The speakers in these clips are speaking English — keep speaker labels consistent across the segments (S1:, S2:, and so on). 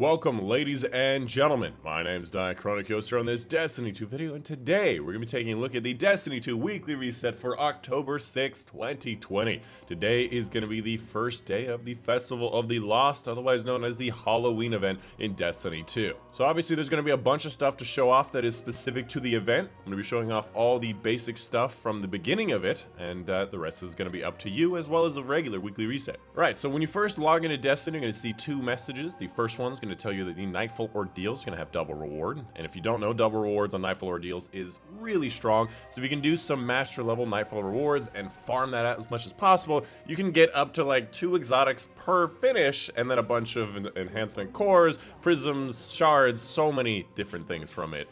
S1: Welcome, ladies and gentlemen. My name is Dychronic here on this Destiny 2 video, and today we're going to be taking a look at the Destiny 2 weekly reset for October 6, 2020. Today is going to be the first day of the Festival of the Lost, otherwise known as the Halloween event in Destiny 2. So obviously there's going to be a bunch of stuff to show off that is specific to the event. I'm going to be showing off all the basic stuff from the beginning of it, and the rest is going to be up to you, as well as a regular weekly reset. Right, so when you first log into Destiny, you're going to see two messages. The first one's going to tell you that the Nightfall Ordeal is going to have double reward, and if you don't know, double rewards on Nightfall Ordeals is really strong. So if you can do some master level Nightfall rewards and farm that out as much as possible, you can get up to like 2 exotics per finish, and then a bunch of enhancement cores, prisms, shards, so many different things from it.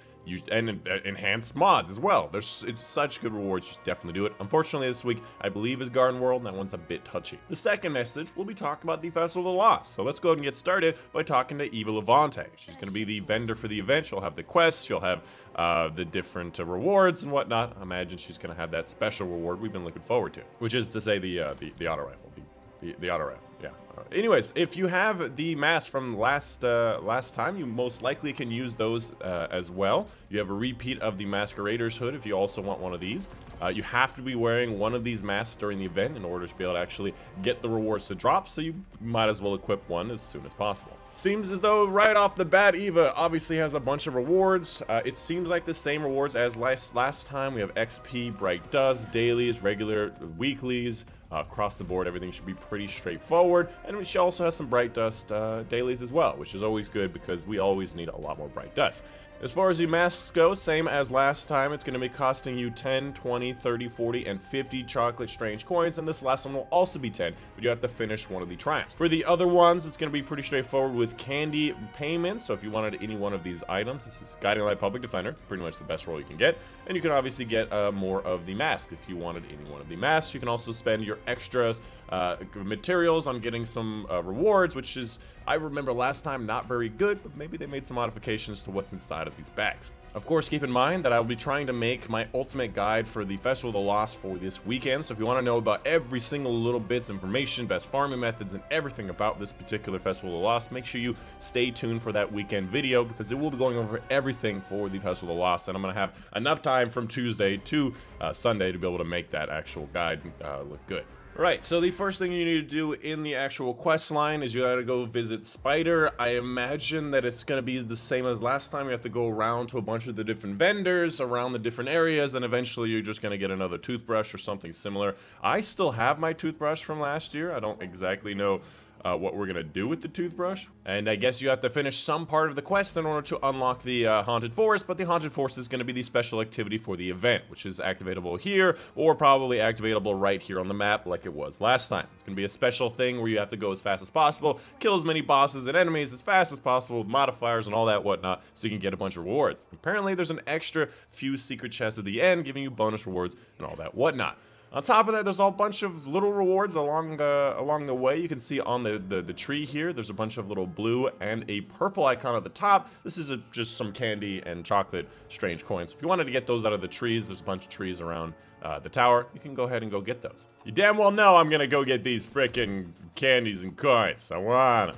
S1: And enhanced mods as well. It's such good rewards, just definitely do it. Unfortunately, this week, I believe, is Garden World, and that one's a bit touchy. The second message, we'll be talking about the Festival of the Lost. So let's go ahead and get started by talking to Eva Levante. She's going to be the vendor for the event. She'll have the quests, she'll have the different rewards and whatnot. I imagine she's going to have that special reward we've been looking forward to, which is to say the auto rifle. The auto rifle, yeah. Anyways, if you have the mask from last time, you most likely can use those as well. You have a repeat of the Masquerader's hood if you also want one of these. You have to be wearing one of these masks during the event in order to be able to actually get the rewards to drop, so you might as well equip one as soon as possible. Seems as though right off the bat, Eva obviously has a bunch of rewards. It seems like the same rewards as last time. We have XP, Bright Dust, dailies, regular weeklies. Across the board, everything should be pretty straightforward, and she also has some Bright Dust dailies as well, which is always good because we always need a lot more Bright Dust. As far as the masks go, same as last time. It's going to be costing you 10, 20, 30, 40, and 50 chocolate strange coins, and this last one will also be 10, but you have to finish one of the triumphs. For the other ones, it's going to be pretty straightforward with candy payments, so if you wanted any one of these items, this is Guiding Light Public Defender, pretty much the best role you can get, and you can obviously get more of the mask if you wanted any one of the masks. You can also spend your extras materials on getting some rewards, which is, I remember last time, not very good, but maybe they made some modifications to what's inside of these bags. Of course, keep in mind that I will be trying to make my ultimate guide for the Festival of the Lost for this weekend, so if you want to know about every single little bits information, best farming methods, and everything about this particular Festival of the Lost, make sure you stay tuned for that weekend video, because it will be going over everything for the Festival of the Lost, and I'm going to have enough time from Tuesday to Sunday to be able to make that actual guide look good. Right, so the first thing you need to do in the actual quest line is you gotta go visit Spider. I imagine that it's gonna be the same as last time. You have to go around to a bunch of the different vendors around the different areas, and eventually you're just gonna get another toothbrush or something similar. I still have my toothbrush from last year. I don't exactly know what we're gonna do with the toothbrush, and I guess you have to finish some part of the quest in order to unlock the Haunted Forest, but the Haunted Forest is gonna be the special activity for the event, which is activatable here, or probably activatable right here on the map like it was last time. It's gonna be a special thing where you have to go as fast as possible, kill as many bosses and enemies as fast as possible with modifiers and all that whatnot, so you can get a bunch of rewards. Apparently there's an extra few secret chests at the end giving you bonus rewards and all that whatnot. On top of that, there's a bunch of little rewards along the way. You can see on the tree here, there's a bunch of little blue and a purple icon at the top. This is just some candy and chocolate strange coins. If you wanted to get those out of the trees, there's a bunch of trees around the tower. You can go ahead and go get those. You damn well know I'm gonna go get these frickin' candies and coins. I wanna.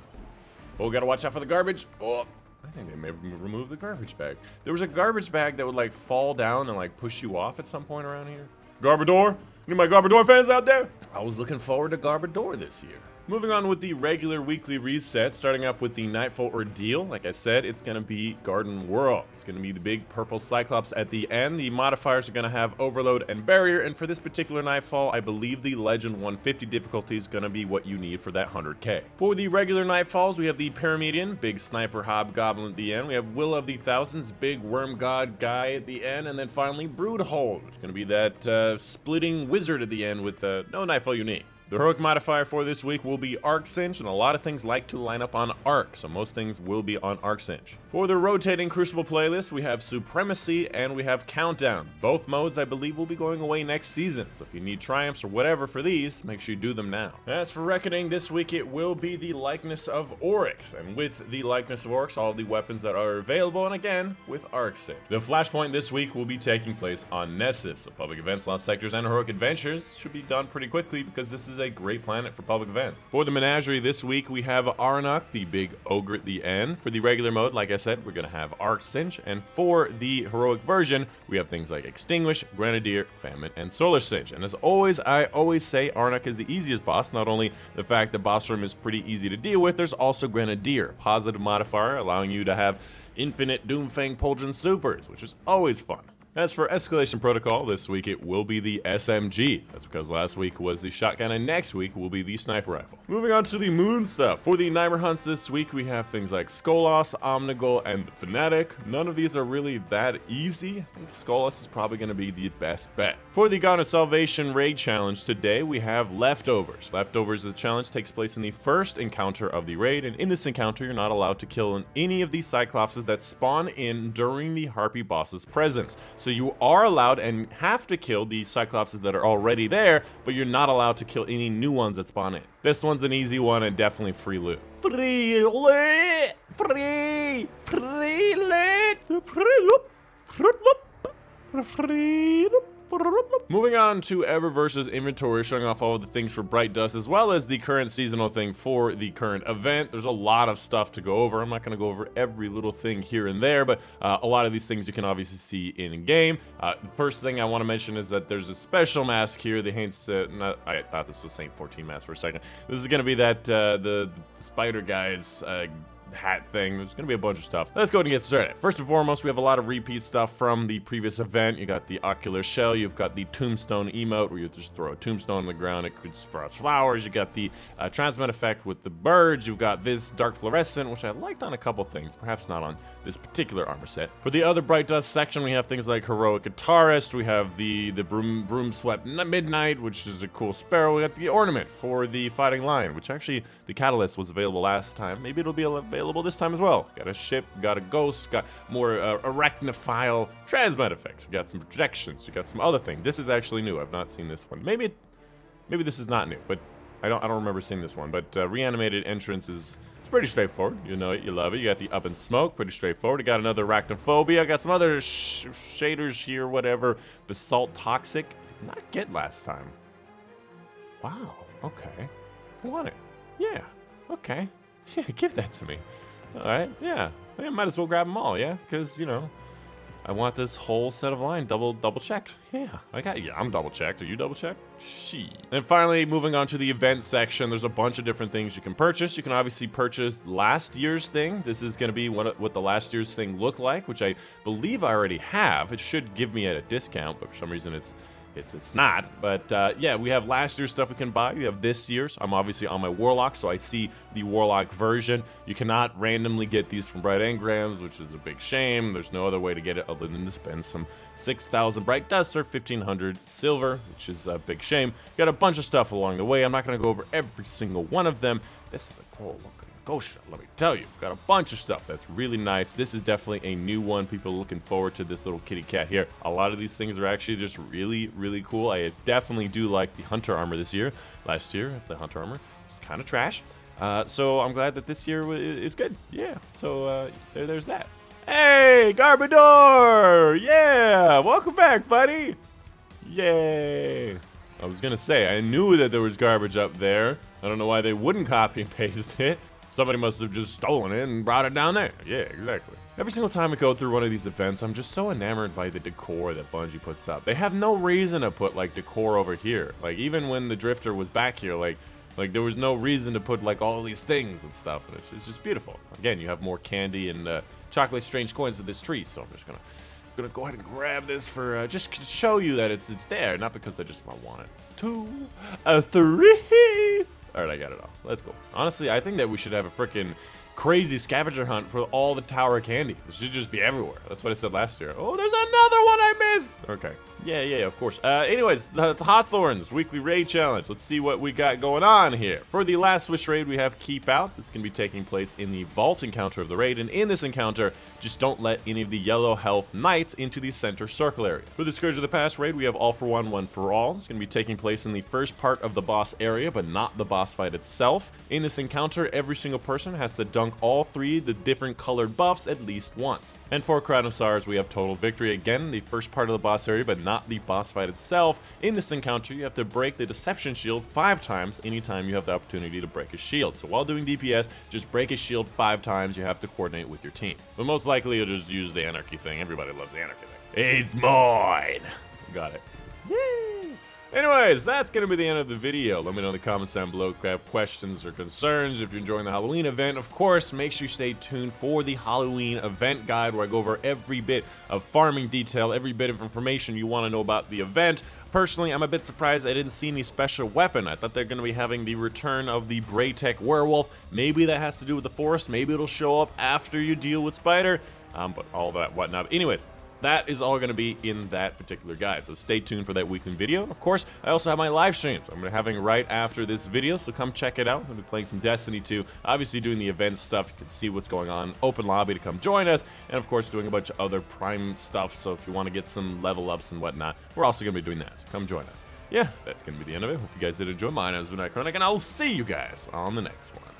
S1: Oh, gotta watch out for the garbage. Oh, I think they may have removed the garbage bag. There was a garbage bag that would like fall down and like push you off at some point around here. Garbador? Any of my Garbador fans out there? I was looking forward to Garbador this year. Moving on with the regular weekly reset, starting up with the Nightfall Ordeal. Like I said, it's going to be Garden World. It's going to be the big purple Cyclops at the end. The modifiers are going to have Overload and Barrier, and for this particular Nightfall, I believe the Legend 150 difficulty is going to be what you need for that 100k. For the regular Nightfalls, we have the Paramedian, big Sniper Hobgoblin at the end. We have Will of the Thousands, big Worm God guy at the end, and then finally Broodhold. It's going to be that splitting wizard at the end with no Nightfall unique. The heroic modifier for this week will be Arc Cinch, and a lot of things like to line up on Arc, so most things will be on Arc Cinch. For the rotating Crucible playlist, we have Supremacy and we have Countdown. Both modes, I believe, will be going away next season, so if you need triumphs or whatever for these, make sure you do them now. As for Reckoning, this week it will be the Likeness of Oryx, and with the Likeness of Oryx, all the weapons that are available, and again, with Arc Cinch. The Flashpoint this week will be taking place on Nessus, so public events, lost sectors, and heroic adventures should be done pretty quickly because this is is a great planet for public events. For the menagerie this week, we have Arnok, the big ogre at the end. For the regular mode, like I said, we're going to have Arc Singe, and for the heroic version, we have things like Extinguish, Grenadier, Famine, and Solar Singe. And as always, I always say Arnok is the easiest boss. Not only the fact that boss room is pretty easy to deal with, there's also Grenadier, positive modifier, allowing you to have infinite Doomfang Pulgin supers, which is always fun. As for Escalation Protocol, this week it will be the SMG. That's because last week was the shotgun and next week will be the sniper rifle. Moving on to the moon stuff. For the Nightmare hunts this week, we have things like Skolas, Omnigul, and Fanatic. None of these are really that easy. I think Skolas is probably going to be the best bet. For the God of Salvation raid challenge today, we have Leftovers. Leftovers, the challenge takes place in the first encounter of the raid, and in this encounter, you're not allowed to kill any of these Cyclopses that spawn in during the Harpy boss's presence. So you are allowed and have to kill the Cyclopses that are already there, but you're not allowed to kill any new ones that spawn in. This one's an easy one and definitely free loot. Free loot! Free loot! Free loot! Moving on to Eververse's inventory, showing off all of the things for Bright Dust, as well as the current seasonal thing for the current event. There's a lot of stuff to go over. I'm not going to go over every little thing here and there, but a lot of these things you can obviously see in-game. The first thing I want to mention is that there's a special mask here. The I thought this was Saint 14 mask for a second. This is going to be that the spider guy's hat thing. There's gonna be a bunch of stuff. Let's go ahead and get started. First and foremost, we have a lot of repeat stuff from the previous event. You got the ocular shell, you've got the tombstone emote where you just throw a tombstone on the ground, it could sprout flowers. You got the transmit effect with the birds. You've got this dark fluorescent, which I liked on a couple things, perhaps not on this particular armor set. For the other Bright Dust section, we have things like heroic guitarist. We have the broom swept midnight, which is a cool sparrow. We got the ornament for the fighting lion, which actually the catalyst was available last time. Maybe it'll be available this time as well. Got a ship, got a ghost, got more arachnophile transmit effect. You got some projections, you got some other thing. This is actually new. I've not seen this one. Maybe this is not new, but I don't remember seeing this one. But reanimated entrance is pretty straightforward. You know it, you love it. You got the up and smoke, pretty straightforward. You got another arachnophobia. Got some other shaders here, whatever. Basalt toxic. Did not get last time. Wow. Okay. I want it. Yeah. Okay. Yeah, give that to me. All right, yeah. I might as well grab them all, yeah? Because, you know, I want this whole set of line double checked. Yeah, I'm double checked. Are you double checked? And finally, moving on to the event section, there's a bunch of different things you can purchase. You can obviously purchase last year's thing. This is going to be what the last year's thing looked like, which I believe I already have. It should give me at a discount, but for some reason it's not. But yeah, we have last year's stuff we can buy. We have this year's. I'm obviously on my Warlock, so I see the Warlock version. You cannot randomly get these from Bright Engrams, which is a big shame. There's no other way to get it other than to spend some 6,000 Bright Dust or 1,500 silver, which is a big shame. Got a bunch of stuff along the way. I'm not going to go over every single one of them. This is a cool looking Gosha, let me tell you. Got a bunch of stuff that's really nice. This is definitely a new one. People are looking forward to this little kitty cat here. A lot of these things are actually just really, really cool. I definitely do like the Hunter armor this year. Last year, the Hunter armor was kind of trash. So I'm glad that this year is good. Yeah, so there's that. Hey, Garbador! Yeah, welcome back, buddy. Yay. I was gonna say, I knew that there was garbage up there. I don't know why they wouldn't copy and paste it. Somebody must have just stolen it and brought it down there. Yeah, exactly. Every single time we go through one of these events, I'm just so enamored by the decor that Bungie puts up. They have no reason to put, like, decor over here. Like, even when the Drifter was back here, like there was no reason to put, like, all these things and stuff. And it's just beautiful. Again, you have more candy and chocolate strange coins of this tree, so I'm just gonna go ahead and grab this for just to show you that it's there, not because I just want it. 2, 3. All right, I got it all. Let's go. Honestly, I think that we should have a freaking crazy scavenger hunt for all the Tower candy. It should just be everywhere. That's what I said last year. Oh, there's another one I missed. Okay. Yeah, of course. Anyways, the Hawthorne's weekly raid challenge. Let's see what we got going on here. For the Last Wish raid, we have Keep Out. This is going to be taking place in the vault encounter of the raid. And in this encounter, just don't let any of the yellow health knights into the center circle area. For the Scourge of the Past raid, we have All for One, One for All. It's going to be taking place in the first part of the boss area, but not the boss fight itself. In this encounter, every single person has to dunk all 3 the different colored buffs at least once. And for Crown of Stars, we have Total Victory. Again, the first part part of the boss area, but not the boss fight itself. In this encounter, you have to break the deception shield 5 times anytime you have the opportunity to break a shield. So while doing DPS, just break a shield 5 times. You have to coordinate with your team. But most likely, you'll just use the anarchy thing. Everybody loves the anarchy thing. It's mine! Got it. Yay! Anyways, that's going to be the end of the video. Let me know in the comments down below if you have questions or concerns. If you're enjoying the Halloween event, of course, make sure you stay tuned for the Halloween event guide where I go over every bit of farming detail, every bit of information you want to know about the event. Personally, I'm a bit surprised I didn't see any special weapon. I thought they're going to be having the return of the Braytech werewolf. Maybe that has to do with the forest. Maybe it'll show up after you deal with Spider. But all that whatnot. Anyways, that is all going to be in that particular guide, so stay tuned for that weekly video. And of course, I also have my live streams I'm going to be having right after this video, so come check it out. I'm going to be playing some Destiny 2, obviously doing the event stuff. You can see what's going on, open lobby to come join us, and of course doing a bunch of other Prime stuff, so if you want to get some level ups and whatnot, we're also going to be doing that, so come join us. Yeah, that's going to be the end of it. Hope you guys did enjoy. My name has been Dychronic, and I'll see you guys on the next one.